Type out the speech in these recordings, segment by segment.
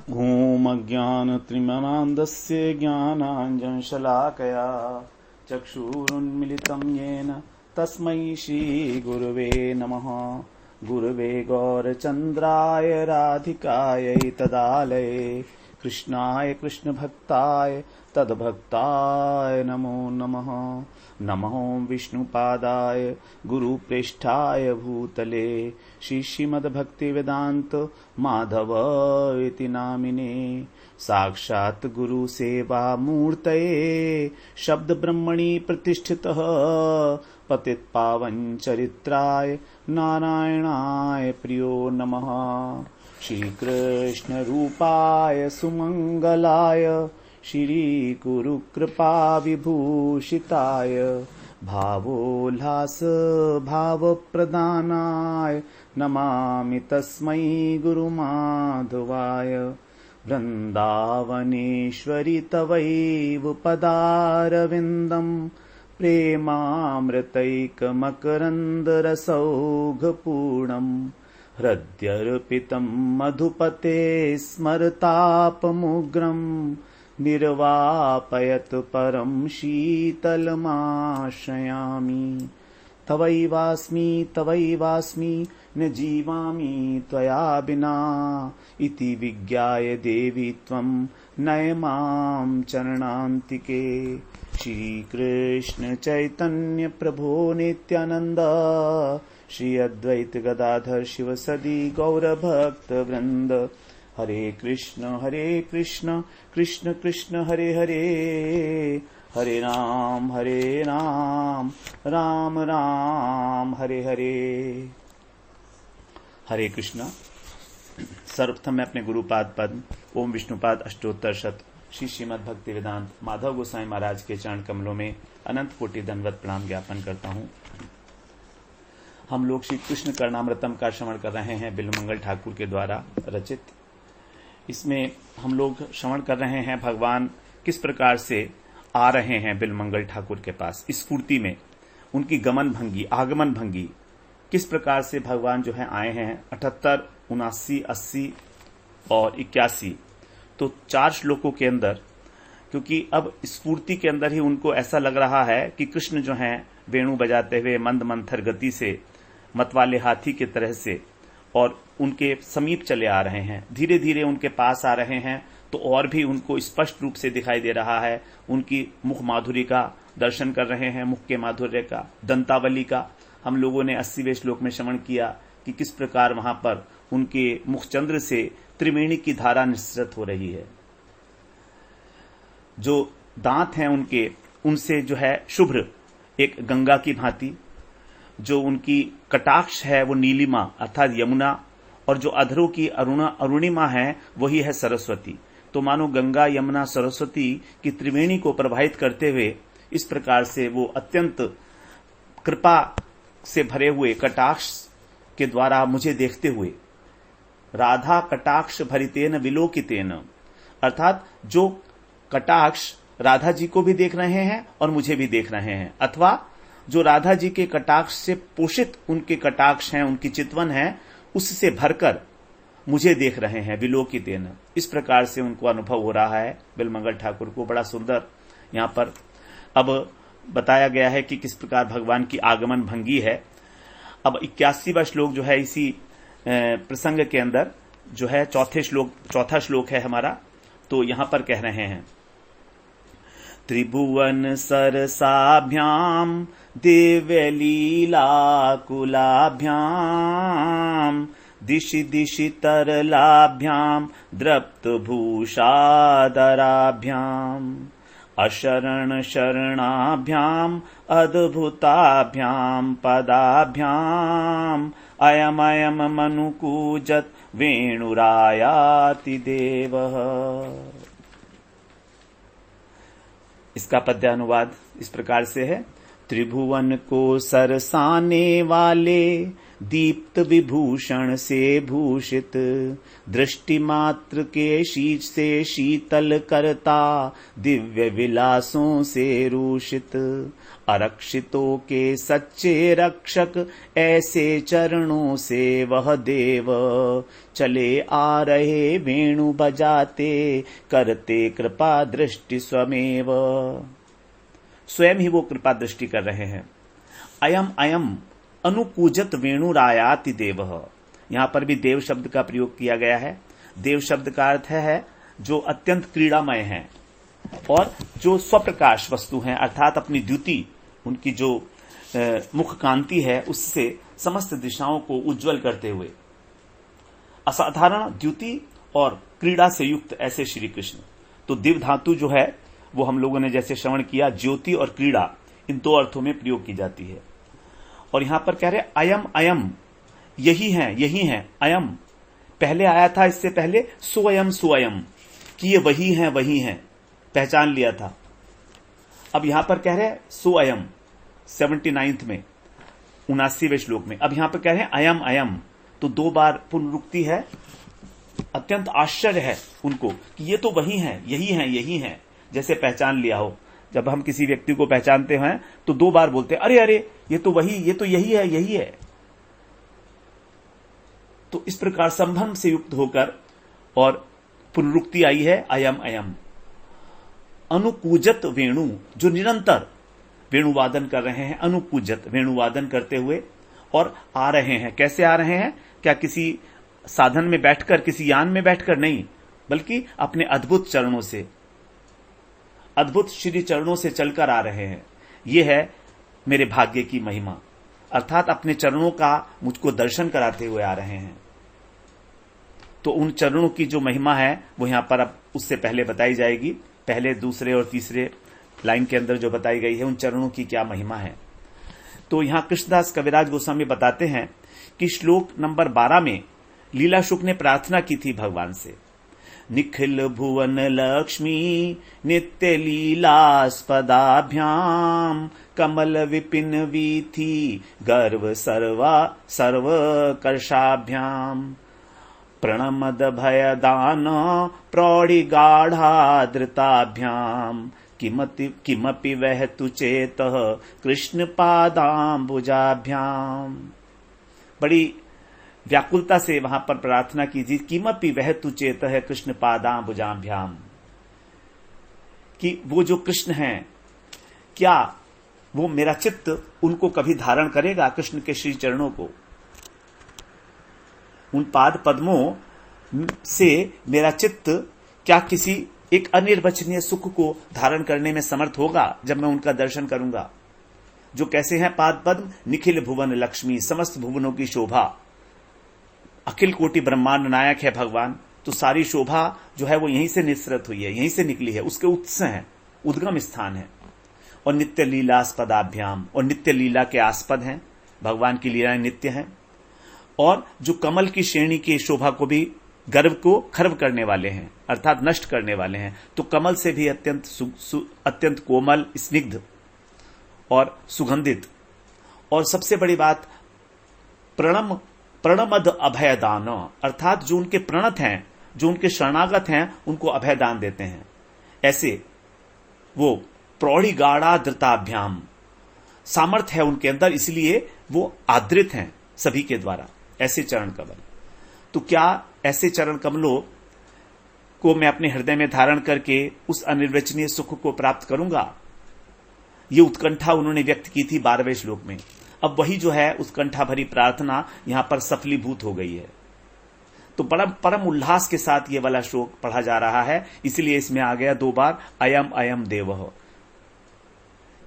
ॐ अज्ञानतिमिरान्धस्य ज्ञानाञ्जनशलाकया चक्षुरुन्मिलितं येन तस्मै श्रीगुरवे नमः। गुरवे गौरचन्द्राय राधिकायै तदालये कृष्णाय कृष्णभक्ताय तद्भक्ताय नमो नमः। नमो विष्णुपादाय गुरुप्रेष्ठाय भूतले श्रीमद्भक्तिवेदान्त माधव इति नामिने साक्षात् गुरुसेवा मूर्तये शब्द ब्रह्मणि प्रतिष्ठितः पतितपावन चरित्राय नारायणाय प्रियो नमः। श्रीकृष्ण रूपाय सुमंगलाय श्रीगुरुकृपा विभूषिताय भावोल्लास भावप्रदानाय नमामि तस्मै गुरुमाधवाय। वृन्दावनेश्वरि तवैव पदारविन्दम् प्रेमामृतैकमकरन्दरसौघपूर्णम् हृद्यर्पितं मधुपते स्मरतापमुग्रम् निर्वापयत परम शीतलमाश्रयामि। तवैवास्मि न जीवामि त्वया विना इति विज्ञाय देवी त्वं नय मां चरणान्तिके। श्रीकृष्ण चैतन्य प्रभो नित्यानंद श्री अद्वैत गदाधर शिवसदि गौरभक्तवृंद। हरे कृष्ण कृष्ण कृष्ण हरे हरे, हरे राम राम राम हरे हरे। हरे कृष्ण। सर्वप्रथम मैं अपने गुरुपाद पद्म ओम विष्णुपाद अष्टोत्तर शत श्री श्रीमद् भक्ति वेदांत माधव गोसाई महाराज के चरण कमलों में अनंत कोटि दंडवत प्रणाम ज्ञापन करता हूँ। हम लोग श्री कृष्ण कर्णामृतम का श्रवण कर रहे हैं बिल्वमंगल ठाकुर के द्वारा रचित। इसमें हम लोग श्रवण कर रहे हैं भगवान किस प्रकार से आ रहे हैं बिल्वमंगल ठाकुर के पास। इस स्फूर्ति में उनकी गमन भंगी आगमन भंगी किस प्रकार से भगवान जो है आए हैं 78, 79, 80 और 81। तो 4 श्लोकों के अंदर, क्योंकि अब स्फूर्ति के अंदर ही उनको ऐसा लग रहा है कि कृष्ण जो हैं वेणु बजाते हुए मंद मंथर गति से मतवाले हाथी की तरह से और उनके समीप चले आ रहे हैं, धीरे धीरे उनके पास आ रहे हैं। तो और भी उनको स्पष्ट रूप से दिखाई दे रहा है। उनकी मुख माधुरी का दर्शन कर रहे हैं, मुख के माधुर्य का, दंतावली का। हम लोगों ने 80वें श्लोक में श्रवण किया कि किस प्रकार वहां पर उनके मुखचंद्र से त्रिवेणी की धारा निस्सृत हो रही है। जो दांत हैं उनके, उनसे जो है शुभ्र एक गंगा की भांति, जो उनकी कटाक्ष है वो नीलिमा अर्थात यमुना, और जो अधरों की अरुणिमा है वही है सरस्वती। तो मानो गंगा यमुना सरस्वती की त्रिवेणी को प्रभावित करते हुए इस प्रकार से वो अत्यंत कृपा से भरे हुए कटाक्ष के द्वारा मुझे देखते हुए, राधा कटाक्ष भरितेन विलोकितेन, अर्थात जो कटाक्ष राधा जी को भी देख रहे हैं और मुझे भी देख रहे हैं, अथवा जो राधा जी के कटाक्ष से पोषित उनके कटाक्ष हैं, उनकी चितवन है, उससे भरकर मुझे देख रहे हैं विलोकितेन। इस प्रकार से उनको अनुभव हो रहा है बिल्वमंगल ठाकुर को। बड़ा सुंदर यहाँ पर अब बताया गया है कि किस प्रकार भगवान की आगमन भंगी है। अब 81वां श्लोक जो है इसी प्रसंग के अंदर जो है चौथा श्लोक है हमारा। तो यहां पर कह रहे हैं, त्रिभुवन सरसाभ्याम दिव्यलीलाकुलाभ्याम दिशि दिशि तरलाभ्याम द्रप्तभूषादराभ्याम अशरण शरणाभ्याम अद्भुताभ्याम पदाभ्याम अयमयम मनुकूजत वेणुरायाति देवः। इसका पद्यानुवाद इस प्रकार से है। त्रिभुवन को सरसाने वाले दीप्त विभूषण से भूषित, दृष्टि मात्र के शीश से शीतल करता, दिव्य विलासों से रूषित, अरक्षितों के सच्चे रक्षक, ऐसे चरणों से वह देव, चले आ रहे वेणु बजाते, करते कृपा दृष्टि स्वमेव। स्वयं ही वो कृपा दृष्टि कर रहे हैं। अयम अयम अनुकूजत वेणुरायाति देवः, यहां पर भी देव शब्द का प्रयोग किया गया है। देव शब्द का अर्थ है जो अत्यंत क्रीड़ामय है और जो स्वप्रकाश वस्तु हैं, अर्थात अपनी द्युति, उनकी जो मुख कांति है उससे समस्त दिशाओं को उज्जवल करते हुए, असाधारण द्युति और क्रीड़ा से युक्त ऐसे श्री कृष्ण। तो दिव धातु जो है वो हम लोगों ने जैसे श्रवण किया, ज्योति और क्रीड़ा इन दो अर्थों में प्रयोग की जाती है। और यहां पर कह रहे अयम अयम, यही है अयम। पहले आया था इससे पहले स्वयं स्वयं, कि ये वही है, पहचान लिया था। अब यहां पर कह रहे स्वयं 79 में 79वें श्लोक में। अब यहां पर कह रहे हैं अयम अयम, तो दो बार पुनरुक्ति है। अत्यंत आश्चर्य है उनको कि ये तो वही है, यही है, जैसे पहचान लिया हो। जब हम किसी व्यक्ति को पहचानते हैं तो दो बार बोलते हैं, अरे ये तो यही है। तो इस प्रकार संभ्रम से युक्त होकर और पुनरुक्ति आई है अयम अयम। अनुकूजत वेणु, जो निरंतर वेणुवादन कर रहे हैं, अनुकूजत वेणुवादन करते हुए और आ रहे हैं। कैसे आ रहे हैं? क्या किसी साधन में बैठकर, किसी यान में बैठकर नहीं, बल्कि अपने अद्भुत चरणों से, अद्भुत श्री चरणों से चलकर आ रहे हैं। ये है मेरे भाग्य की महिमा, अर्थात अपने चरणों का मुझको दर्शन कराते हुए आ रहे हैं। तो उन चरणों की जो महिमा है वो यहां पर अब उससे पहले बताई जाएगी। पहले, दूसरे और तीसरे लाइन के अंदर जो बताई गई है उन चरणों की क्या महिमा है। तो यहां कृष्णदास कविराज गोस्वामी बताते हैं कि श्लोक नंबर 12 में लीला शुक ने प्रार्थना की थी भगवान से, निखिल भुवन लक्ष्मी नित्य लीलास्पदाभ्याम, कमल विपिन वीथि गर्व सर्व कर्षाभ्याम, प्रणमद भयदान प्रौढ़ि गाढ़ाद्रताभ्याम, किमपि वह तुचेतः कृष्ण पादाम्बुजाभ्याम। बड़ी व्याकुलता से वहां पर प्रार्थना की थी, किमपि वह तुचेतः कृष्ण पादाम्बुजाभ्याम, कि वो जो कृष्ण हैं, क्या वो मेरा चित्त उनको कभी धारण करेगा, कृष्ण के श्री चरणों को, उन पाद पद्मों से मेरा चित्त क्या किसी एक अनिर्वचनीय सुख को धारण करने में समर्थ होगा जब मैं उनका दर्शन करूंगा। जो कैसे हैं पाद पद्म? निखिल भुवन लक्ष्मी, समस्त भुवनों की शोभा, अखिल कोटि ब्रह्मांड नायक है भगवान। तो सारी शोभा जो है वो यहीं से निस्सृत हुई है, यहीं से निकली है, उसके उत्स हैं, उद्गम स्थान है। और नित्य लीलास्पदाभ्याम, और नित्य लीला के आस्पद हैं, भगवान की लीलाएं नित्य हैं। और जो कमल की श्रेणी की शोभा को भी, गर्व को खर्व करने वाले हैं, अर्थात नष्ट करने वाले हैं। तो कमल से भी अत्यंत कोमल, स्निग्ध और सुगंधित। और सबसे बड़ी बात, प्रणमद अभयदान, अर्थात जो उनके प्रणत हैं, जो उनके शरणागत हैं, उनको अभयदान देते हैं। ऐसे वो प्रौढ़ि गाढ़ाद्रताभ्याम, सामर्थ्य है उनके अंदर, इसलिए वो आदृत हैं सभी के द्वारा। ऐसे चरण कमल, तो क्या ऐसे चरण कमलों को मैं अपने हृदय में धारण करके उस अनिर्वचनीय सुख को प्राप्त करूंगा? ये उत्कंठा उन्होंने व्यक्त की थी 12वें श्लोक में। अब वही जो है उत्कंठा भरी प्रार्थना यहां पर सफलीभूत हो गई है। तो परम उल्लास के साथ ये वाला श्लोक पढ़ा जा रहा है, इसलिए इसमें आ गया 2 बार अयम अयम देवः,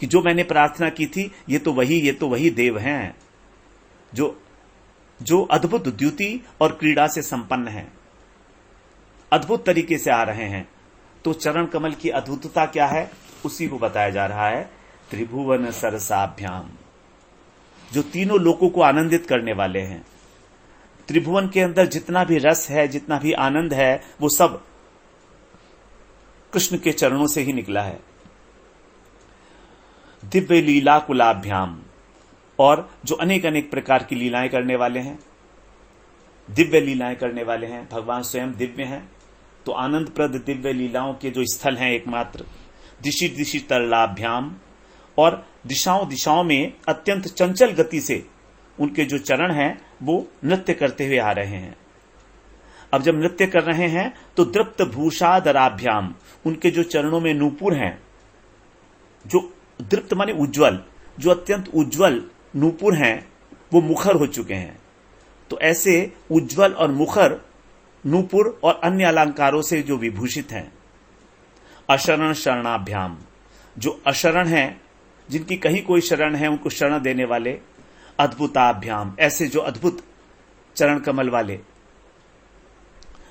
कि जो मैंने प्रार्थना की थी ये तो वही देव हैं जो अद्भुत द्युति और क्रीड़ा से संपन्न हैं, अद्भुत तरीके से आ रहे हैं। तो चरण कमल की अद्भुतता क्या है उसी को बताया जा रहा है। त्रिभुवन सरसाभ्याम, जो तीनों लोकों को आनंदित करने वाले हैं। त्रिभुवन के अंदर जितना भी रस है, जितना भी आनंद है, वो सब कृष्ण के चरणों से ही निकला है। दिव्य लीला कुलाभ्याम, और जो अनेक अनेक प्रकार की लीलाएं करने वाले हैं, दिव्य लीलाएं करने वाले हैं। भगवान स्वयं दिव्य हैं, तो आनंद प्रद दिव्य लीलाओं के जो स्थल हैं एकमात्र दिशि दिशि तरलाभ्याम, और दिशाओं दिशाओं में अत्यंत चंचल गति से उनके जो चरण हैं वो नृत्य करते हुए आ रहे हैं। अब जब नृत्य कर रहे हैं तो दृप्त भूषाधराभ्याम, उनके जो चरणों में नूपुर हैं, जो दृप्त माने उज्जवल, जो अत्यंत उज्जवल नूपुर हैं वो मुखर हो चुके हैं। तो ऐसे उज्जवल और मुखर नूपुर और अन्य अलंकारों से जो विभूषित हैं। अशरण शरणाभ्याम, जो अशरण हैं, जिनकी कहीं कोई शरण है, उनको शरण देने वाले। अद्भुताभ्याम, ऐसे जो अद्भुत चरण कमल वाले।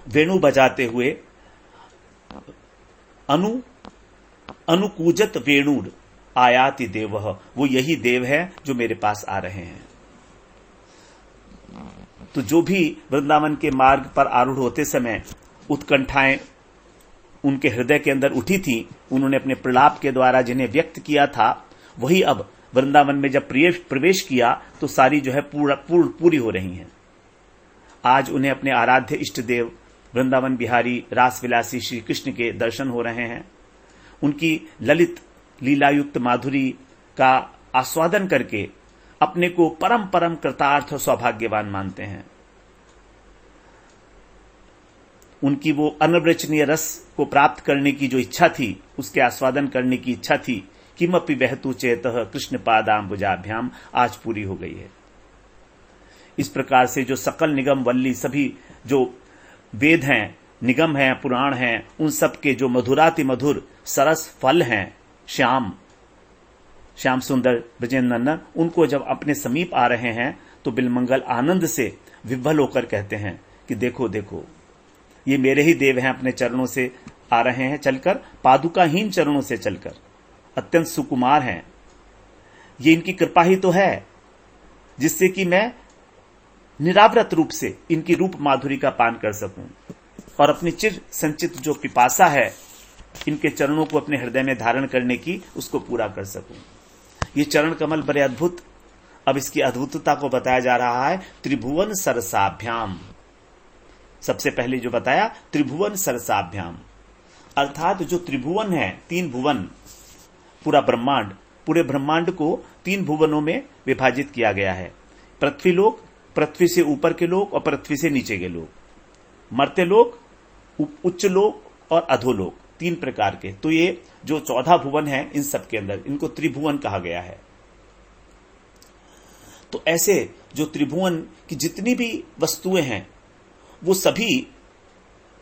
वेणु बजाते हुए अनुकूजत वेणुर आयाति देवः, वो यही देव है जो मेरे पास आ रहे हैं। तो जो भी वृंदावन के मार्ग पर आरूढ़ होते समय उत्कंठाएं उनके हृदय के अंदर उठी थी, उन्होंने अपने प्रलाप के द्वारा जिन्हें व्यक्त किया था, वही अब वृंदावन में जब प्रवेश किया तो सारी जो है पूरी हो रही हैं। आज उन्हें अपने आराध्य इष्ट देव वृंदावन बिहारी रासविलासी श्री कृष्ण के दर्शन हो रहे हैं। उनकी ललित लीलायुक्त माधुरी का आस्वादन करके अपने को परम परम कृतार्थ और सौभाग्यवान मानते हैं। उनकी वो अनवरचनीय रस को प्राप्त करने की जो इच्छा थी, उसके आस्वादन करने की इच्छा थी, किमपि वहतु चेतः कृष्ण पादाम्बुजाभ्याम, आज पूरी हो गई है। इस प्रकार से जो सकल निगम वल्ली, सभी जो वेद हैं, निगम हैं, पुराण हैं, उन सब के जो मधुराति मधुर सरस फल हैं, श्याम सुंदर ब्रजेंद्र नंदन, उनको जब अपने समीप आ रहे हैं तो बिलमंगल आनंद से विह्वल होकर कहते हैं कि देखो देखो, ये मेरे ही देव हैं, अपने चरणों से आ रहे हैं चलकर, पादुकाहीन चरणों से चलकर, अत्यंत सुकुमार हैं। ये इनकी कृपा ही तो है जिससे कि मैं निरावृत रूप से इनकी रूप माधुरी का पान कर सकूं और अपनी चिर संचित जो पिपासा है इनके चरणों को अपने हृदय में धारण करने की, उसको पूरा कर सकूं। ये चरण कमल बड़े अद्भुत। अब इसकी अद्भुतता को बताया जा रहा है त्रिभुवन सरसाभ्याम। सबसे पहले जो बताया त्रिभुवन सरसाभ्याम, अर्थात जो त्रिभुवन है, 3 भुवन, पूरा ब्रह्मांड, पूरे ब्रह्मांड को 3 भुवनों में विभाजित किया गया है। पृथ्वी लोक, पृथ्वी से ऊपर के लोक और पृथ्वी से नीचे के लोक, मर्त्य लोक, उच्च लोक और अधोलोक, 3 प्रकार के। तो ये जो 14 भुवन है, इन सब के अंदर इनको त्रिभुवन कहा गया है। तो ऐसे जो त्रिभुवन की जितनी भी वस्तुएं हैं, वो सभी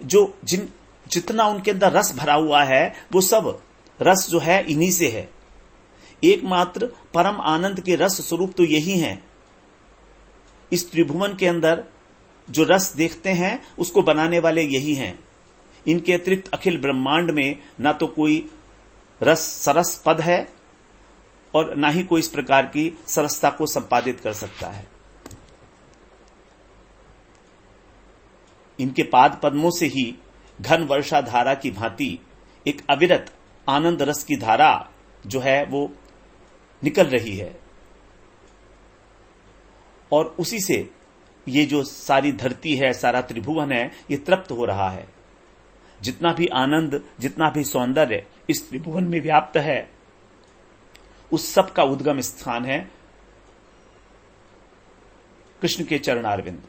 जो जितना उनके अंदर रस भरा हुआ है, वो सब रस जो है इन्हीं से है। एकमात्र परम आनंद के रस स्वरूप तो यही हैं। इस त्रिभुवन के अंदर जो रस देखते हैं उसको बनाने वाले यही हैं। इनके अतिरिक्त अखिल ब्रह्मांड में ना तो कोई रस सरस पद है और ना ही कोई इस प्रकार की सरसता को संपादित कर सकता है। इनके पाद पद्मों से ही घन वर्षा धारा की भांति एक अविरत आनंद रस की धारा जो है वो निकल रही है, और उसी से ये जो सारी धरती है, सारा त्रिभुवन है, ये तृप्त हो रहा है। जितना भी आनंद, जितना भी सौंदर्य इस त्रिभुवन में व्याप्त है, उस सब का उद्गम स्थान है कृष्ण के चरणारविंद।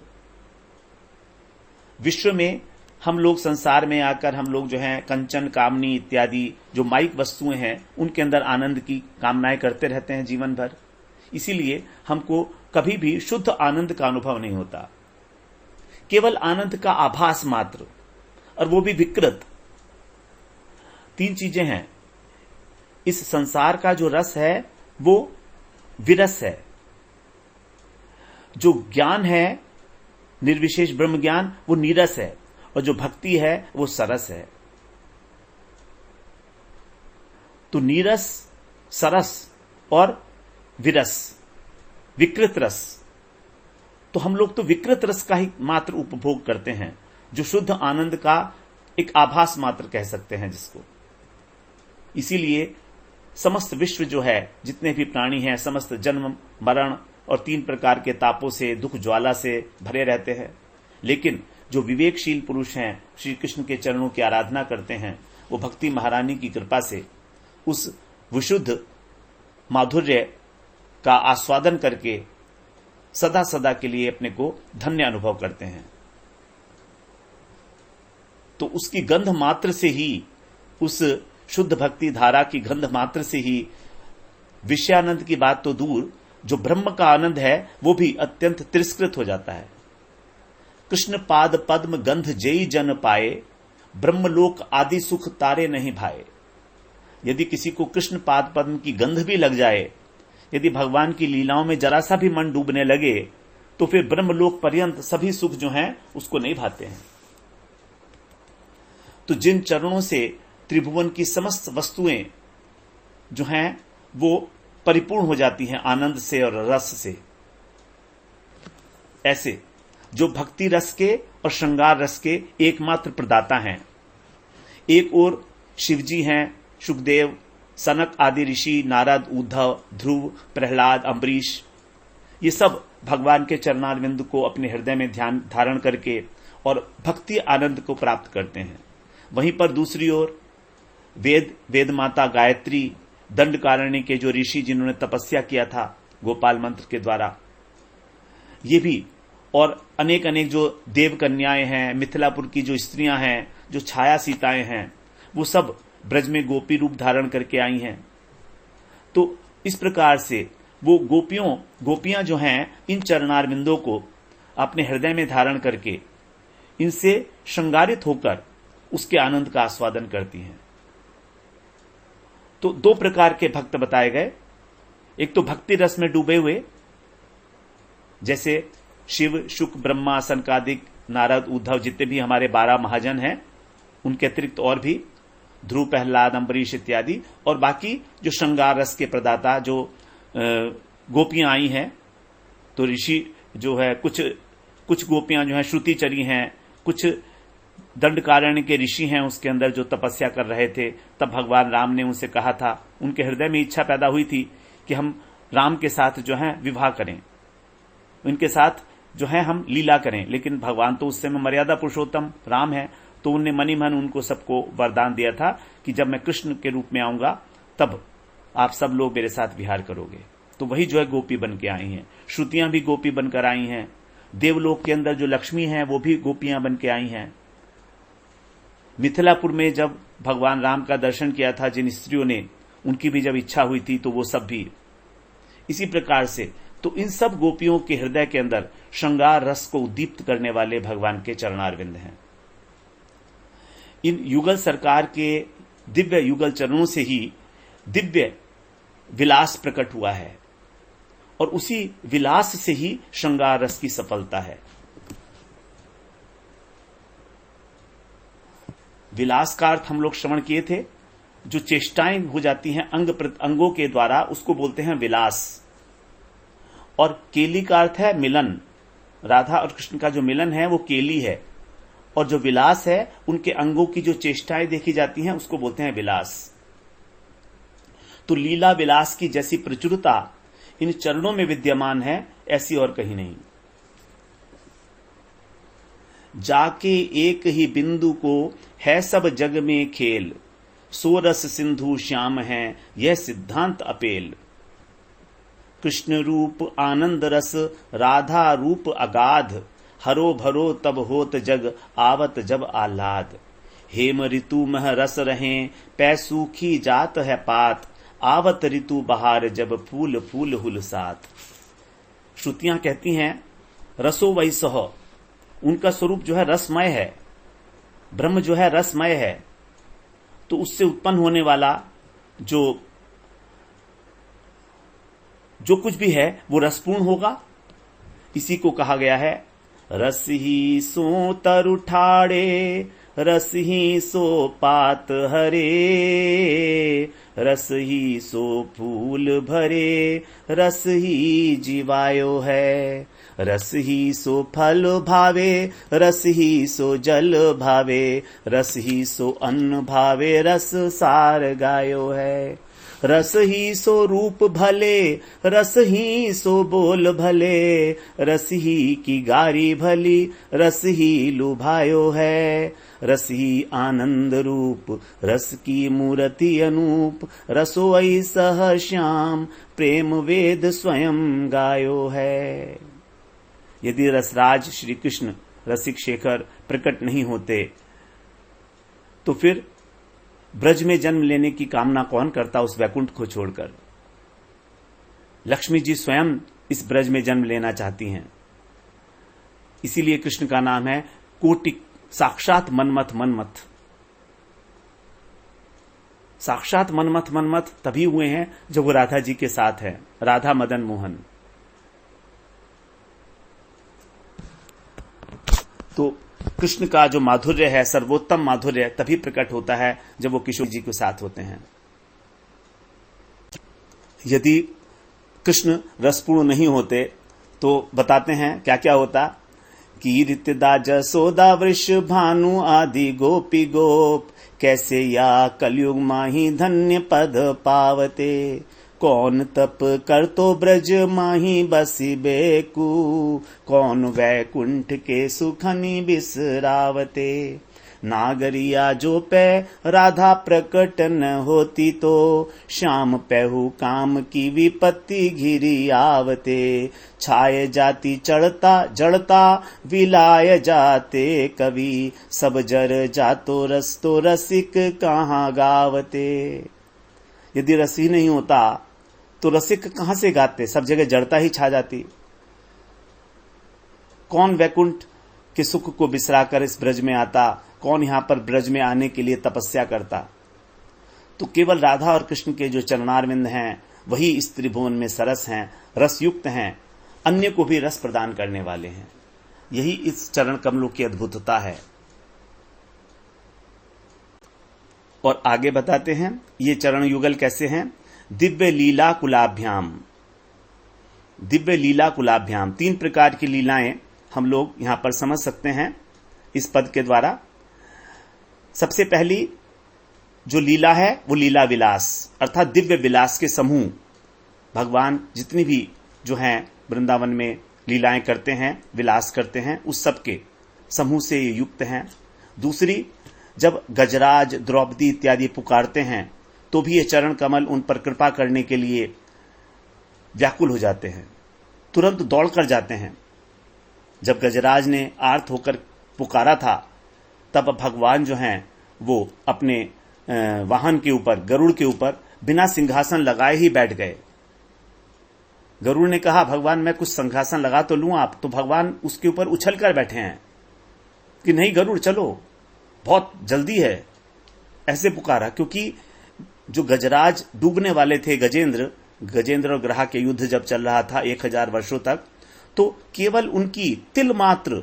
विश्व में हम लोग, संसार में आकर हम लोग जो हैं कंचन, कामनी इत्यादि जो माइक वस्तुएं हैं, उनके अंदर आनंद की कामनाएं करते रहते हैं जीवन भर। इसीलिए हमको कभी भी शुद्ध आनंद का अनुभव नहीं होता, केवल आनंद का आभास मात्र, और वो भी विकृत। 3 चीजें हैं। इस संसार का जो रस है वो विरस है, जो ज्ञान है निर्विशेष ब्रह्म ज्ञान, वो नीरस है, और जो भक्ति है वो सरस है। तो नीरस, सरस और विरस, विकृत रस। तो हम लोग तो विकृत रस का ही मात्र उपभोग करते हैं, जो शुद्ध आनंद का एक आभास मात्र कह सकते हैं जिसको। इसीलिए समस्त विश्व जो है, जितने भी प्राणी हैं, समस्त जन्म मरण और 3 प्रकार के तापों से, दुख ज्वाला से भरे रहते हैं। लेकिन जो विवेकशील पुरुष हैं, श्री कृष्ण के चरणों की आराधना करते हैं, वो भक्ति महारानी की कृपा से उस विशुद्ध माधुर्य का आस्वादन करके सदा सदा के लिए अपने को धन्य अनुभव करते हैं। तो उसकी गंध मात्र से ही, उस शुद्ध भक्ति धारा की गंध मात्र से ही, विषयानंद की बात तो दूर, जो ब्रह्म का आनंद है वो भी अत्यंत तिरस्कृत हो जाता है। कृष्ण पाद पद्म गंध जय जन पाए, ब्रह्मलोक आदि सुख तारे नहीं भाए। यदि किसी को कृष्ण पाद पद्म की गंध भी लग जाए, यदि भगवान की लीलाओं में जरा सा भी मन डूबने लगे, तो फिर ब्रह्मलोक पर्यंत सभी सुख जो हैं उसको नहीं भाते हैं। तो जिन चरणों से त्रिभुवन की समस्त वस्तुएं जो हैं वो परिपूर्ण हो जाती हैं आनंद से और रस से, ऐसे जो भक्ति रस के और श्रृंगार रस के एकमात्र प्रदाता हैं। एक ओर शिवजी हैं, सुखदेव, सनक आदि ऋषि, नारद, उद्धव, ध्रुव, प्रहलाद, अम्बरीश, ये सब भगवान के चरणारविंद को अपने हृदय में ध्यान धारण करके और भक्ति आनंद को प्राप्त करते हैं। वहीं पर दूसरी ओर वेद माता गायत्री, दंडकारण्य के जो ऋषि जिन्होंने तपस्या किया था गोपाल मंत्र के द्वारा, ये भी, और अनेक अनेक जो देव कन्याएं हैं, मिथिलापुर की जो स्त्रियां हैं, जो छाया सीताएं हैं, वो सब ब्रज में गोपी रूप धारण करके आई हैं। तो इस प्रकार से वो गोपियां जो हैं, इन चरणारविंदों को अपने हृदय में धारण करके इनसे श्रृंगारित होकर उसके आनंद का आस्वादन करती हैं। तो 2 प्रकार के भक्त बताए गए। एक तो भक्ति रस में डूबे हुए, जैसे शिव, शुक, ब्रह्मा, सनकादिक, नारद, उद्धव, जितने भी हमारे 12 महाजन हैं, उनके अतिरिक्त और भी ध्रुव, प्रहलाद, अम्बरीश इत्यादि, और बाकी जो श्रृंगार रस के प्रदाता जो गोपियां आई हैं, तो ऋषि जो है, कुछ गोपियां जो हैं श्रुतिचरी हैं, कुछ दंडकारण्य के ऋषि हैं उसके अंदर जो तपस्या कर रहे थे। तब भगवान राम ने उनसे कहा था, उनके हृदय में इच्छा पैदा हुई थी कि हम राम के साथ जो है विवाह करें, उनके साथ जो है हम लीला करें। लेकिन भगवान तो उस समय मर्यादा पुरुषोत्तम राम है, तो उनने मनी मन उनको सबको वरदान दिया था कि जब मैं कृष्ण के रूप में आऊंगा तब आप सब लोग मेरे साथ विहार करोगे। तो वही जो है गोपी बन के आई हैं, श्रुतियां भी गोपी बनकर आई हैं, देवलोक के अंदर जो लक्ष्मी हैं वो भी गोपियां बन के आई हैं। मिथिलापुर में जब भगवान राम का दर्शन किया था जिन स्त्रियों ने, उनकी भी जब इच्छा हुई थी तो वो सब भी इसी प्रकार से। तो इन सब गोपियों के हृदय के अंदर श्रृंगार रस को उद्दीप्त करने वाले भगवान के चरणारविंद हैं। इन युगल सरकार के दिव्य युगल चरणों से ही दिव्य विलास प्रकट हुआ है, और उसी विलास से ही श्रृंगार रस की सफलता है। विलास का अर्थ हम लोग श्रवण किए थे, जो चेष्टाएं हो जाती हैं अंगों के द्वारा, उसको बोलते हैं विलास। और केली का अर्थ है मिलन, राधा और कृष्ण का जो मिलन है वो केली है, और जो विलास है उनके अंगों की जो चेष्टाएं देखी जाती हैं उसको बोलते हैं विलास। तो लीला विलास की जैसी प्रचुरता इन चरणों में विद्यमान है, ऐसी और कहीं नहीं। जाके एक ही बिंदु को है सब जग में खेल, सो रस सिंधु श्याम है यह सिद्धांत अपेल। कृष्ण रूप आनंद रस राधा रूप अगाध, हरो भरो तब होत जग आवत जब आह्लाद। हेम ऋतु मह रस रहें पै सूखी जात है पात, आवत ऋतु बहार जब फूल फूल हुलसात। श्रुतियां कहती हैं रसो वही सह, उनका स्वरूप जो है रसमय है, ब्रह्म जो है रसमय है। तो उससे उत्पन्न होने वाला जो कुछ भी है वो रसपूर्ण होगा। इसी को कहा गया है रस ही सो तरु ठाड़े, रस ही सो पात हरे, रस ही सो फूल भरे, रस ही जीवायो है। रस ही सो फल भावे, रस ही सो जल भावे, रस ही सो अन्न भावे, रस सार गायो है। रस ही सो रूप भले, रस ही सो बोल भले, रस ही की गारी भली, रस ही लुभायो है। रस ही आनंद रूप, रस की मूर्ति अनूप, रसो ऐसा श्याम, प्रेम वेद स्वयं गायो है। यदि रसराज श्री कृष्ण रसिक शेखर प्रकट नहीं होते तो फिर ब्रज में जन्म लेने की कामना कौन करता उस वैकुंठ को छोड़कर। लक्ष्मी जी स्वयं इस ब्रज में जन्म लेना चाहती हैं, इसीलिए कृष्ण का नाम है कोटि, साक्षात मनमथ मनमथ। साक्षात मनमथ मनमथ तभी हुए हैं जब वो राधा जी के साथ है, राधा मदन मोहन। तो कृष्ण का जो माधुर्य है, सर्वोत्तम माधुर्य, तभी प्रकट होता है जब वो किशोर जी के साथ होते हैं। यदि कृष्ण रसपूर्ण नहीं होते तो बताते हैं क्या क्या होता। कीर्तिदा जसोदा वृष भानु आदि गोपी गोप, कैसे या कलयुग माही धन्य पद पावते। कौन तप कर तो ब्रज माही बसी बेकू, कौन वैकुंठ के सुखनी बिसरावते। नागरिया जो पै राधा प्रकट न होती तो, श्याम पहु काम की विपत्ति घिरी आवते। छाए जाती चढ़ता जड़ता विलाय जाते कवि, सब जर जातो रस तो रसिक कहाँ गावते। यदि रस ही नहीं होता तो रसिक कहां से गाते, सब जगह जड़ता ही छा जाती। कौन वैकुंठ के सुख को बिसराकर इस ब्रज में आता, कौन यहां पर ब्रज में आने के लिए तपस्या करता। तो केवल राधा और कृष्ण के जो चरणारविंद हैं वही इस त्रिभुवन में सरस हैं, रसयुक्त हैं, अन्य को भी रस प्रदान करने वाले हैं। यही इस चरण कमलों की अद्भुतता है। और आगे बताते हैं ये चरण युगल कैसे हैं। दिव्य लीला कुलाभ्याम, दिव्य लीला कुलाभ्याम, 3 प्रकार की लीलाएं हम लोग यहां पर समझ सकते हैं इस पद के द्वारा। सबसे पहली जो लीला है वो लीला विलास, अर्थात दिव्य विलास के समूह। भगवान जितनी भी जो हैं वृंदावन में लीलाएं करते हैं, विलास करते हैं, उस सब के समूह से ये युक्त हैं। दूसरी, जब गजराज द्रौपदी इत्यादि पुकारते हैं तो भी ये चरण कमल उन पर कृपा करने के लिए व्याकुल हो जाते हैं, तुरंत दौड़कर जाते हैं। जब गजराज ने आर्त होकर पुकारा था तब भगवान जो हैं वो अपने वाहन के ऊपर, गरुड़ के ऊपर बिना सिंहासन लगाए ही बैठ गए। गरुड़ ने कहा भगवान मैं कुछ सिंहासन लगा तो लूं आप, तो भगवान उसके ऊपर उछलकर बैठे हैं कि नहीं गरुड़ चलो, बहुत जल्दी है। ऐसे पुकारा क्योंकि जो गजराज डूबने वाले थे, गजेंद्र और ग्रह के युद्ध जब चल रहा था 1000 वर्षों तक, तो केवल उनकी तिल मात्र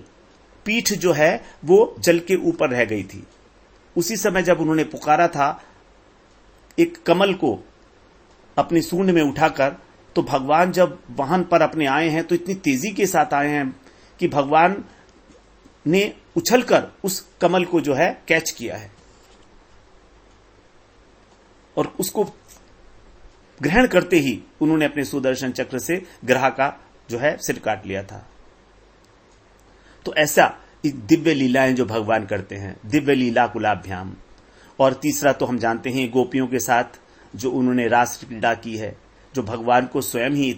पीठ जो है वो जल के ऊपर रह गई थी। उसी समय जब उन्होंने पुकारा था एक कमल को अपनी सूंड में उठाकर, तो भगवान जब वाहन पर अपने आए हैं तो इतनी तेजी के साथ आए हैं कि भगवान ने उछलकर उस कमल को जो है कैच किया है और उसको ग्रहण करते ही उन्होंने अपने सुदर्शन चक्र से ग्रह का जो है सिर काट लिया था। तो ऐसा दिव्य लीलाएं जो भगवान करते हैं, दिव्य लीला कुलाभ्याम। और तीसरा तो हम जानते हैं गोपियों के साथ जो उन्होंने रास क्रीड़ा की है, जो भगवान को स्वयं ही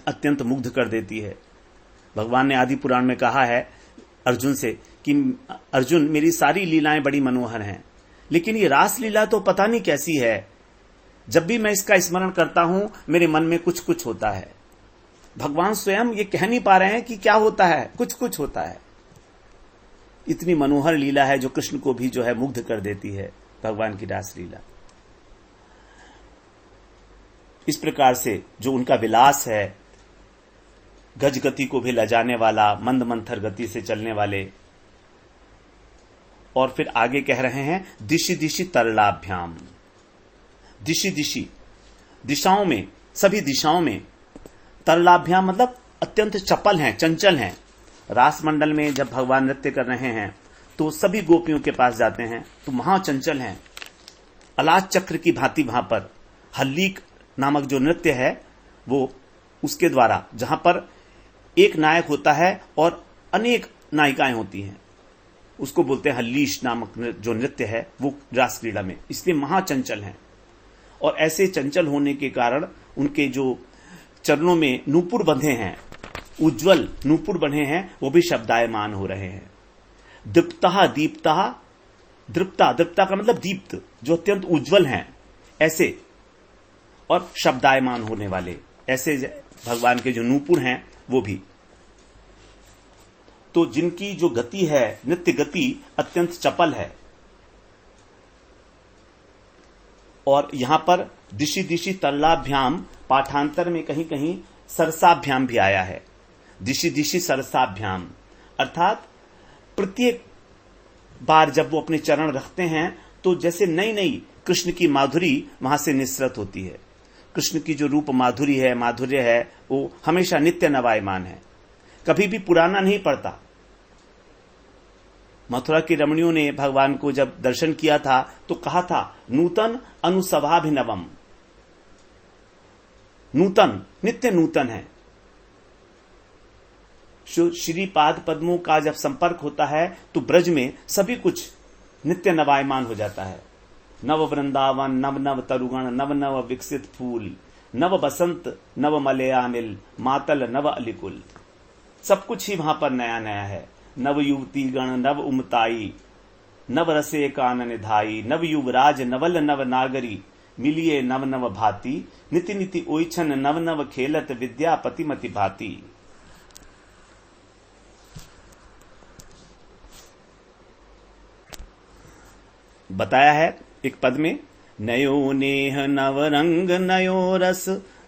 अत्यंत मुग्ध कर देती है। भगवान ने आदि पुराण में कहा है अर्जुन से कि अर्जुन मेरी सारी लीलाएं बड़ी मनोहर हैं, लेकिन ये रास लीला तो पता नहीं कैसी है, जब भी मैं इसका स्मरण करता हूं मेरे मन में कुछ कुछ होता है। भगवान स्वयं ये कह नहीं पा रहे हैं कि क्या होता है, कुछ कुछ होता है। इतनी मनोहर लीला है जो कृष्ण को भी जो है मुग्ध कर देती है, भगवान की रास लीला। इस प्रकार से जो उनका विलास है, गज गति को भी लजाने वाला, मंद मंथर गति से चलने वाले। और फिर आगे कह रहे हैं दिशि दिशि तरलाभ्याम, दिशि दिशि दिशाओं में, सभी दिशाओं में। तरलाभ्याम मतलब अत्यंत चपल हैं, चंचल हैं। रास मंडल में जब भगवान नृत्य कर रहे हैं तो सभी गोपियों के पास जाते हैं तो महाचंचल हैं, अलाज चक्र की भांति वहां पर हल्लीक नामक जो नृत्य है वो उसके द्वारा, जहां पर एक नायक होता है और अनेक नायिकाएं होती हैं, उसको बोलते हैं हल्लीश नामक जो नृत्य है वो रास क्रीड़ा में, इसलिए महाचंचल हैं। और ऐसे चंचल होने के कारण उनके जो चरणों में नूपुर बंधे हैं, उज्जवल नूपुर बंधे हैं, वो भी शब्दायमान हो रहे हैं। दीप्ता दीप्ता, दृप्ता, दृप्ता का मतलब दीप्त, जो अत्यंत उज्जवल हैं ऐसे, और शब्दायमान होने वाले ऐसे भगवान के जो नूपुर हैं वो भी। तो जिनकी जो गति है, नित्य गति अत्यंत चपल है। और यहां पर दिशि दिशि तरलाभ्याम, पाठांतर में कहीं कहीं सरसाभ्याम भी आया है। दिशि दिशि सरसाभ्याम अर्थात प्रत्येक बार जब वो अपने चरण रखते हैं तो जैसे नई नई कृष्ण की माधुरी वहां से निसृत होती है। कृष्ण की जो रूप माधुरी है, माधुर्य है, वो हमेशा नित्य नवायमान है, कभी भी पुराना नहीं पड़ता। मथुरा की रमणियों ने भगवान को जब दर्शन किया था तो कहा था नूतन अनुसभाभिनवम, नूतन, नित्य नूतन है। श्री पाद पद्मों का जब संपर्क होता है तो ब्रज में सभी कुछ नित्य नवायमान हो जाता है। नव वृंदावन, नव नव तरुगण, नव नव विकसित फूल, नव बसंत, नव मलयानिल, मातल नव अलिकुल, सब कुछ ही वहां पर नया नया है। नव युवती गण नव उमताई, नव रसे कानन निधाई, नव युवराज नवल नव नागरी, मिलिए नव नव भांति, निति निति ओइछन नव नव खेलत, विद्यापति मति भांति। बताया है एक पद में, नयो नेह नव रंग नयो रस,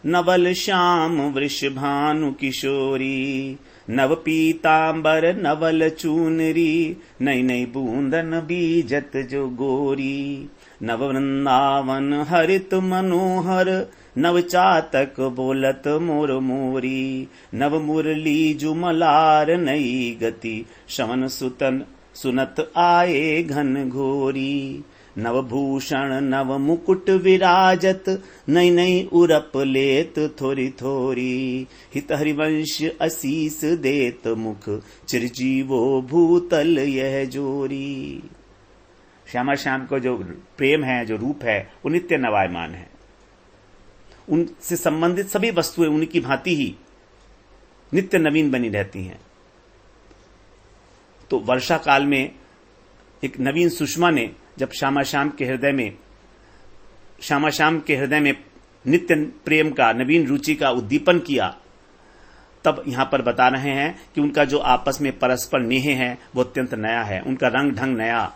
नवल श्याम वृषभानु किशोरी, नव पीतांबर नवल चूनरी, नई नई बूंदन बीजत जो गोरी, नव वृंदावन हरित मनोहर, नव चातक बोलत मोर मोरी, नव मुरली जुमलार नई गति, श्रवण सुतन सुनत आए घन घोरी, नवभूषण नव मुकुट विराजत, नई नई उरप लेत थोरी थोरी, हित हरिवंश असीस देत मुख, चिरजीवो भूतल यह जोरी। श्यामा श्याम को जो प्रेम है, जो रूप है, वो नित्य नवायमान है। उनसे संबंधित सभी वस्तुएं उनकी भांति ही नित्य नवीन बनी रहती हैं। तो वर्षा काल में एक नवीन सुषमा ने जब श्यामा श्याम के हृदय में नित्य प्रेम का, नवीन रुचि का उद्दीपन किया, तब यहां पर बता रहे हैं कि उनका जो आपस में परस्पर नेह है वो अत्यंत नया है। उनका रंग ढंग नया,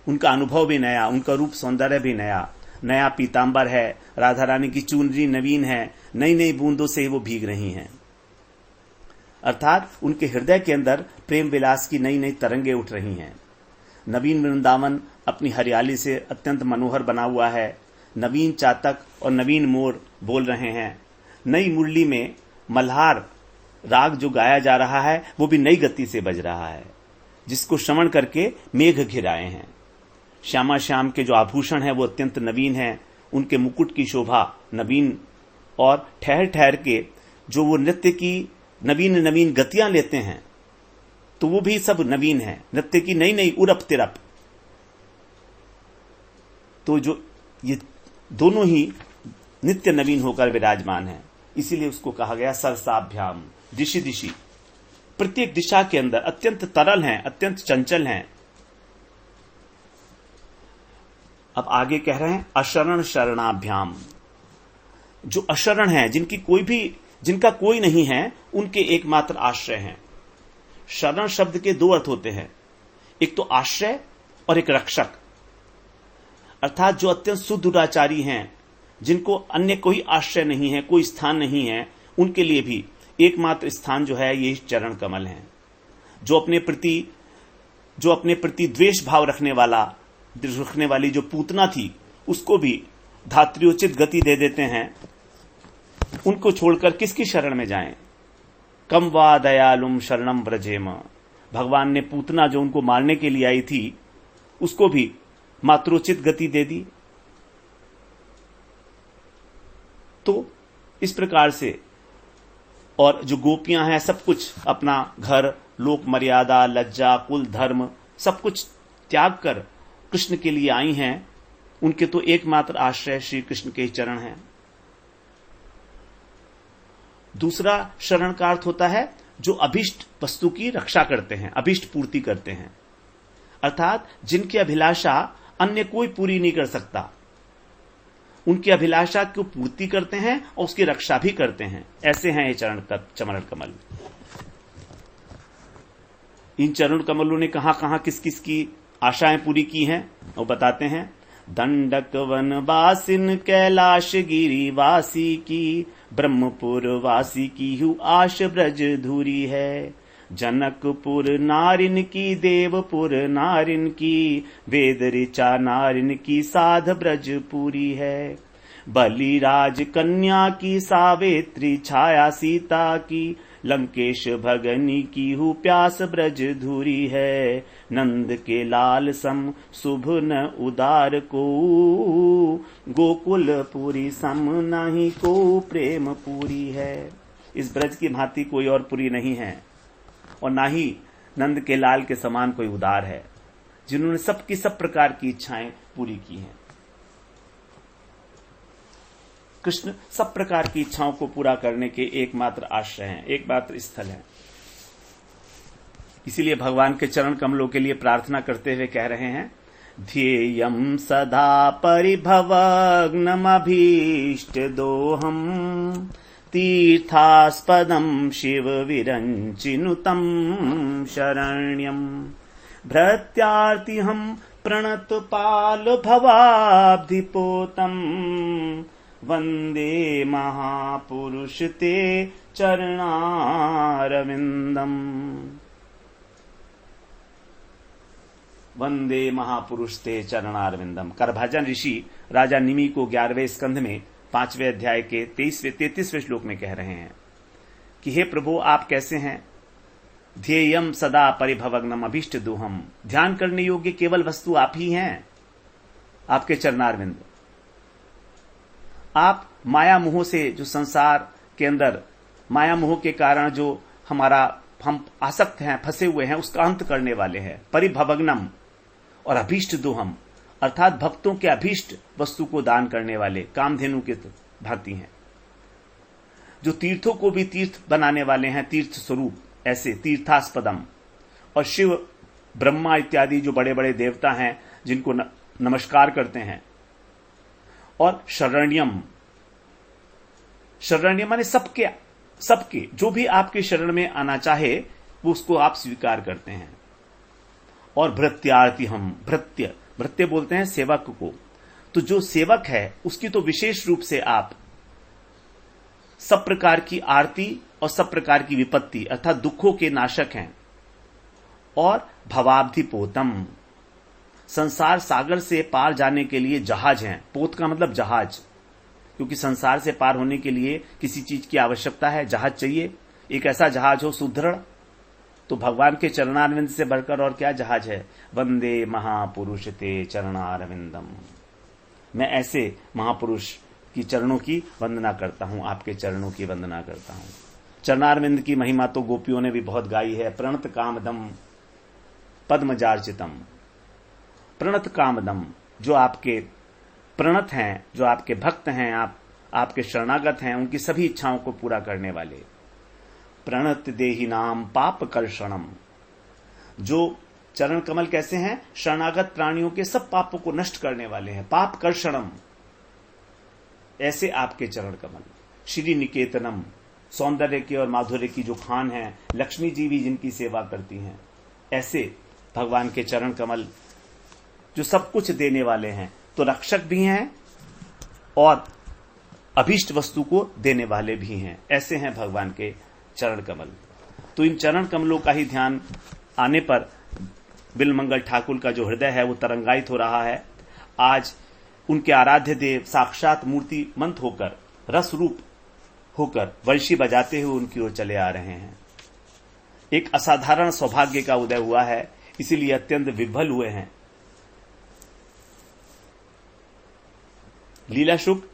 उनका अनुभव भी नया, उनका रूप सौंदर्य भी नया, नया पीतांबर है, राधा रानी की चुनरी नवीन है, नई नई बूंदों से वो भीग रही हैं। अर्थात उनके हृदय के अंदर प्रेम विलास की नई नई तरंगे उठ रही हैं। नवीन वृंदावन अपनी हरियाली से अत्यंत मनोहर बना हुआ है। नवीन चातक और नवीन मोर बोल रहे हैं। नई मुरली में मल्हार राग जो गाया जा रहा है वो भी नई गति से बज रहा है, जिसको श्रवण करके मेघ घिर आए हैं। श्यामा श्याम के जो आभूषण है वो अत्यंत नवीन है, उनके मुकुट की शोभा नवीन, और ठहर ठहर के जो वो नृत्य की नवीन नवीन गतियां लेते हैं तो वो भी सब नवीन है, नृत्य की नई नई उरप तिरप। तो जो ये दोनों ही नित्य नवीन होकर विराजमान है, इसीलिए उसको कहा गया सरसाभ्याम, दिशि दिशि, प्रत्येक दिशा के अंदर अत्यंत तरल हैं, अत्यंत चंचल हैं। अब आगे कह रहे हैं अशरण शरणाभ्याम। जो अशरण है, जिनका कोई नहीं है, उनके एकमात्र आश्रय हैं। शरण शब्द के दो अर्थ होते हैं, एक तो आश्रय और एक रक्षक। अर्थात जो अत्यंत सुदुराचारी हैं, जिनको अन्य कोई आश्रय नहीं है, कोई स्थान नहीं है, उनके लिए भी एकमात्र स्थान जो है ये चरण कमल है। जो अपने प्रति द्वेष भाव रखने वाली जो पूतना थी, उसको भी धात्र्योचित गति दे देते हैं। उनको छोड़कर किसकी शरण में जाएं? कम वा दयालुम शरणम व्रजेम। भगवान ने पूतना जो उनको मारने के लिए आई थी, उसको भी मात्रोचित गति दे दी। तो इस प्रकार से, और जो गोपियां हैं सब कुछ अपना घर, लोक मर्यादा, लज्जा, कुल, धर्म सब कुछ त्याग कर कृष्ण के लिए आई हैं। उनके तो एकमात्र आश्रय श्री कृष्ण के ही चरण हैं। दूसरा शरण का अर्थ होता है जो अभिष्ट वस्तु की रक्षा करते हैं, अभिष्ट पूर्ति करते हैं, अर्थात जिनकी अभिलाषा अन्य कोई पूरी नहीं कर सकता, उनकी अभिलाषा को पूर्ति करते हैं और उसकी रक्षा भी करते हैं। ऐसे हैं ये चरण कमल। इन चरण कमलों ने कहां कहां किस किस की आशाएं पूरी की हैं वो बताते हैं। दंडक वन वासिन कैलाश गिरी वासी की, ब्रह्मपुर वासी की हु आश ब्रज धुरी है। जनकपुर नारिन की, देवपुर नारिन की, वेद ऋचा नारिन की, साध ब्रज पूरी है। बलिराज कन्या की, सावित्री छाया सीता की, लंकेश भगनी की हु प्यास ब्रज धुरी है। नंद के लाल सम शुभ न उदार को, गोकुल पुरी सम नहीं को प्रेम पूरी है। इस ब्रज की भांति कोई और पुरी नहीं है और ना ही नंद के लाल के समान कोई उदार है, जिन्होंने सबकी सब प्रकार की इच्छाएं पूरी की हैं। कृष्ण सब प्रकार की इच्छाओं को पूरा करने के एकमात्र आश्रय हैं, एकमात्र स्थल हैं। इसीलिए भगवान के चरण कमलों के लिए प्रार्थना करते हुए कह रहे हैं, ध्येयं सदा परिभवग्नमभीष्ट दोहम, तीर्थास्पदं शिव विरंचिनुतं शरण्यं। भृत्यार्तिहं प्रणतपाल भवाब्धिपोतम्, वंदे महापुरुष ते चरणारविंदम। वंदे महापुरुष ते चरणारविंदम। करभाजन ऋषि राजा निमि को 11वें स्कंध में 5वें अध्याय के 33वें श्लोक में कह रहे हैं कि हे प्रभु आप कैसे हैं। ध्येयम सदा परिभवग्नम अभीष्ट दोहम। ध्यान करने योग्य केवल वस्तु आप ही हैं, आपके चरणारविंद। आप माया मोह से, जो संसार के अंदर माया मोह के कारण जो हम आसक्त हैं, फंसे हुए हैं, उसका अंत करने वाले हैं। परिभवग्नम और अभीष्ट दोहम अर्थात भक्तों के अभीष्ट वस्तु को दान करने वाले कामधेनु के भांति हैं, जो तीर्थों को भी तीर्थ बनाने वाले हैं, तीर्थ स्वरूप, ऐसे तीर्थास्पदम। और शिव ब्रह्मा इत्यादि जो बड़े बड़े देवता हैं जिनको नमस्कार करते हैं। और शरण्यम, शरण्यम माने सबके जो भी आपके शरण में आना चाहे वो उसको आप स्वीकार करते हैं। और भृत्यार्ति हम, भृत्य बोलते हैं सेवक को। तो जो सेवक है उसकी तो विशेष रूप से आप सब प्रकार की आरती और सब प्रकार की विपत्ति अर्थात दुखों के नाशक हैं। और भवाब्धि पोतम, संसार सागर से पार जाने के लिए जहाज हैं। पोत का मतलब जहाज, क्योंकि संसार से पार होने के लिए किसी चीज की आवश्यकता है, जहाज चाहिए। एक ऐसा जहाज हो सुदृढ़, तो भगवान के चरणारविंद से बढ़कर और क्या जहाज है। वंदे महापुरुष ते चरणारविंदम। मैं ऐसे महापुरुष की चरणों की वंदना करता हूं, आपके चरणों की वंदना करता हूं। चरणारविंद की महिमा तो गोपियों ने भी बहुत गाई है। प्रणत कामदम पद्मजार्चितम। प्रणत कामदम, जो आपके प्रणत हैं, जो आपके भक्त हैं, आपके शरणागत हैं, उनकी सभी इच्छाओं को पूरा करने वाले। प्रणत देहि नाम पाप कर्षणम। जो चरण कमल कैसे हैं, शरणागत प्राणियों के सब पापों को नष्ट करने वाले हैं। पाप कर्षणम, ऐसे आपके चरण कमल। श्री निकेतनम, सौंदर्य की और माधुर्य की जो खान है, लक्ष्मी जी भी जिनकी सेवा करती हैं, ऐसे भगवान के चरण कमल जो सब कुछ देने वाले हैं, तो रक्षक भी हैं और अभीष्ट वस्तु को देने वाले भी हैं। ऐसे हैं भगवान के चरण कमल। तो इन चरण कमलों का ही ध्यान आने पर बिलमंगल ठाकुर का जो हृदय है वो तरंगायित हो रहा है। आज उनके आराध्य देव साक्षात मूर्तिमंत होकर, रस रूप होकर वंशी बजाते हुए उनकी ओर चले आ रहे हैं। एक असाधारण सौभाग्य का उदय हुआ है, इसीलिए अत्यंत विभ्वल हुए हैं। लीला शुक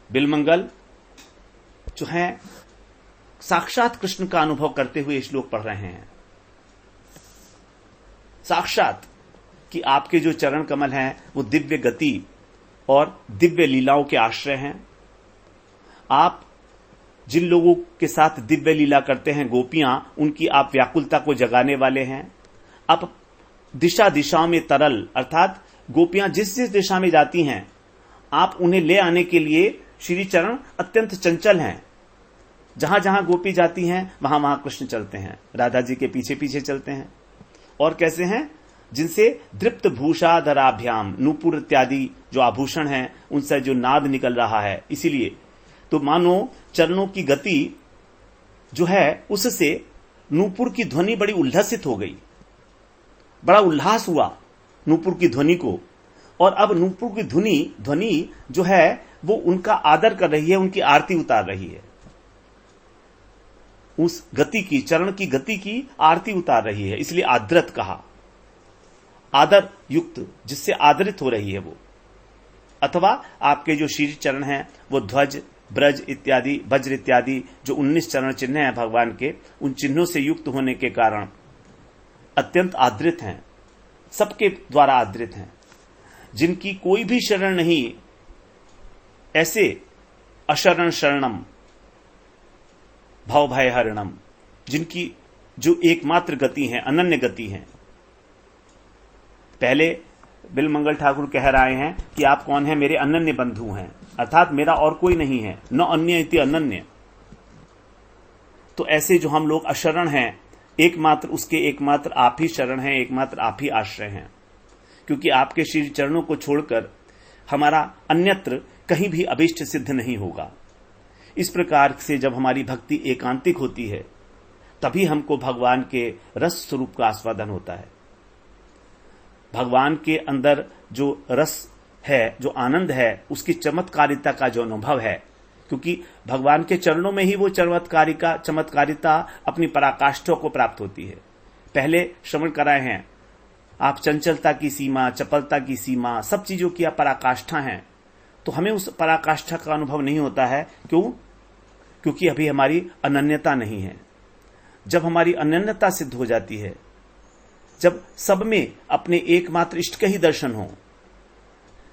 बिलमंगल जो है साक्षात कृष्ण का अनुभव करते हुए श्लोक पढ़ रहे हैं। साक्षात कि आपके जो चरण कमल हैं वो दिव्य गति और दिव्य लीलाओं के आश्रय हैं। आप जिन लोगों के साथ दिव्य लीला करते हैं गोपियां, उनकी आप व्याकुलता को जगाने वाले हैं। आप दिशा दिशाओं में तरल, अर्थात गोपियां जिस जिस दिशा में जाती हैं आप उन्हें ले आने के लिए श्री चरण अत्यंत चंचल हैं। जहां जहां गोपी जाती हैं वहां वहां कृष्ण चलते हैं, राधा जी के पीछे पीछे चलते हैं। और कैसे हैं? जिनसे दृप्त भूषाधराभ्याम, नूपुर इत्यादि जो आभूषण हैं उनसे जो नाद निकल रहा है। इसीलिए तो मानो चरणों की गति जो है उससे नूपुर की ध्वनि बड़ी उल्लसित हो गई, बड़ा उल्लास हुआ नूपुर की ध्वनि को। और अब नूपुर की ध्वनि जो है वो उनका आदर कर रही है, उनकी आरती उतार रही है। उस गति की, चरण की गति की आरती उतार रही है, इसलिए आदृत कहा। आदर युक्त, जिससे आदरित हो रही है वो। अथवा आपके जो श्री चरण हैं वो ध्वज, ब्रज इत्यादि, वज्र इत्यादि जो 19 चरण चिन्ह हैं भगवान के, उन चिन्हों से युक्त होने के कारण अत्यंत आदृत हैं, सबके द्वारा आदृत हैं। जिनकी कोई भी शरण नहीं, ऐसे अशरण शरणम भव भय हरणम, जिनकी जो एकमात्र गति है, अनन्य गति है। पहले बिलमंगल ठाकुर कह रहे हैं कि आप कौन है? मेरे अनन्य बंधु हैं, अर्थात मेरा और कोई नहीं है, न अन्य इति अनन्य। तो ऐसे जो हम लोग अशरण हैं, एकमात्र उसके एकमात्र आप ही शरण हैं, एकमात्र आप ही आश्रय हैं। क्योंकि आपके श्री चरणों को छोड़कर हमारा अन्यत्र कहीं भी अभिष्ट सिद्ध नहीं होगा। इस प्रकार से जब हमारी भक्ति एकांतिक होती है तभी हमको भगवान के रस स्वरूप का आस्वादन होता है। भगवान के अंदर जो रस है, जो आनंद है, उसकी चमत्कारिता का जो अनुभव है, क्योंकि भगवान के चरणों में ही वो चमत्कारिता अपनी पराकाष्ठा को प्राप्त होती है। पहले श्रवण कराए हैं आप, चंचलता की सीमा, चपलता की सीमा, सब चीजों की पराकाष्ठा हैं। तो हमें उस पराकाष्ठा का अनुभव नहीं होता है। क्यों? क्योंकि अभी हमारी अनन्यता नहीं है। जब हमारी अनन्यता सिद्ध हो जाती है, जब सब में अपने एकमात्र इष्ट के ही दर्शन हो,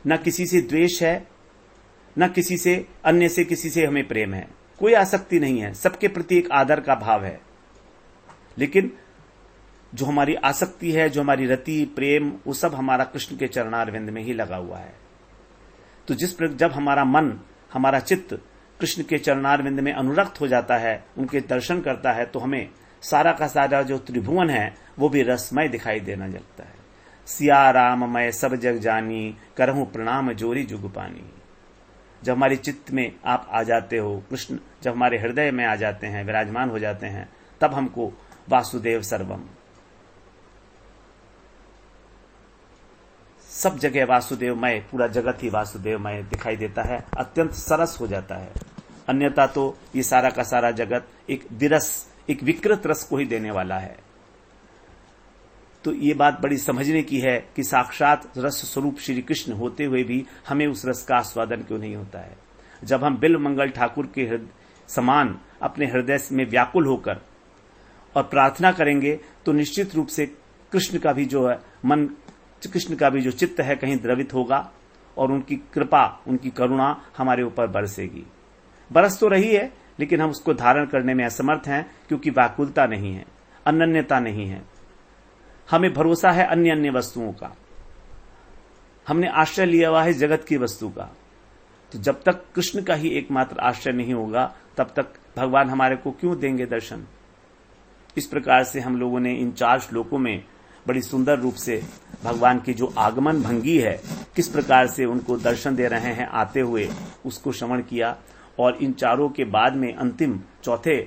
न किसी से द्वेष है, न किसी से अन्य से किसी से हमें प्रेम है, कोई आसक्ति नहीं है, सबके प्रति एक आदर का भाव है। लेकिन जो हमारी आसक्ति है, जो हमारी रति प्रेम, वो सब हमारा कृष्ण के चरणारविंद में ही लगा हुआ है। तो जब हमारा मन, हमारा चित्त कृष्ण के चरणारविंद में अनुरक्त हो जाता है, उनके दर्शन करता है, तो हमें सारा का सारा जो त्रिभुवन है वो भी रसमय दिखाई देना लगता है। सिया राम मैं सब जग जानी, करहूं प्रणाम जोरी जुग पानी। जब हमारे चित्त में आप आ जाते हो, कृष्ण जब हमारे हृदय में आ जाते हैं, विराजमान हो जाते हैं, तब हमको वासुदेव सर्वम, सब जगह वासुदेवमय, पूरा जगत ही वासुदेवमय दिखाई देता है, अत्यंत सरस हो जाता है। अन्यथा तो ये सारा का सारा जगत एक विरस, एक विकृत रस को ही देने वाला है। तो ये बात बड़ी समझने की है कि साक्षात रस स्वरूप श्री कृष्ण होते हुए भी हमें उस रस का आस्वादन क्यों नहीं होता है। जब हम बिलमंगल ठाकुर के समान अपने हृदय में व्याकुल होकर और प्रार्थना करेंगे तो निश्चित रूप से कृष्ण का भी जो है मन, कृष्ण का भी जो चित्त है कहीं द्रवित होगा और उनकी कृपा, उनकी करुणा हमारे ऊपर बरसेगी। बरस तो रही है, लेकिन हम उसको धारण करने में असमर्थ हैं, क्योंकि व्याकुलता नहीं है, अनन्यता नहीं है। हमें भरोसा है अन्य अन्य वस्तुओं का, हमने आश्रय लिया हुआ है जगत की वस्तु का। तो जब तक कृष्ण का ही एकमात्र आश्रय नहीं होगा, तब तक भगवान हमारे को क्यों देंगे दर्शन। इस प्रकार से हम लोगों ने इन 4 श्लोकों में बड़ी सुंदर रूप से भगवान की जो आगमन भंगी है, किस प्रकार से उनको दर्शन दे रहे हैं आते हुए, उसको श्रवण किया। और इन चारों के बाद में अंतिम चौथे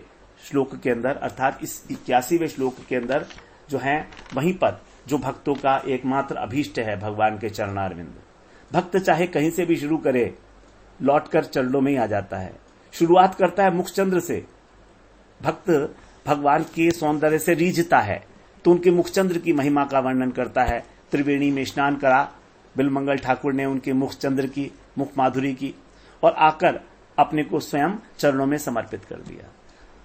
श्लोक के अंदर, अर्थात इस 81वें श्लोक के अंदर जो है, वहीं पर जो भक्तों का एकमात्र अभीष्ट है भगवान के चरणारविंद। भक्त चाहे कहीं से भी शुरू करे, लौटकर चरणों में ही आ जाता है। शुरुआत करता है मुखचंद्र से। भक्त भगवान के सौंदर्य से रीझता है तो उनके मुखचंद्र की महिमा का वर्णन करता है। त्रिवेणी में स्नान करा बिलमंगल ठाकुर ने, उनके मुखचंद्र की, मुख माधुरी की, और आकर अपने को स्वयं चरणों में समर्पित कर दिया।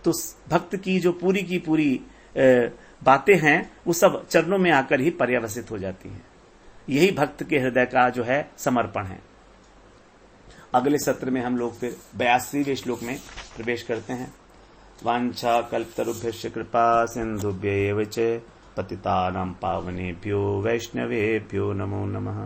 तो भक्त की जो पूरी की पूरी बातें हैं वो सब चरणों में आकर ही पर्यवसित हो जाती हैं। यही भक्त के हृदय का जो है समर्पण है। अगले सत्र में हम लोग फिर 82वें श्लोक में प्रवेश करते हैं। वांछा कल्पतरुभ्यश्च कृपा सिन्धुभ्य एव च पतितानां पावनेभ्यो वैष्णवेभ्यो नमो नमः।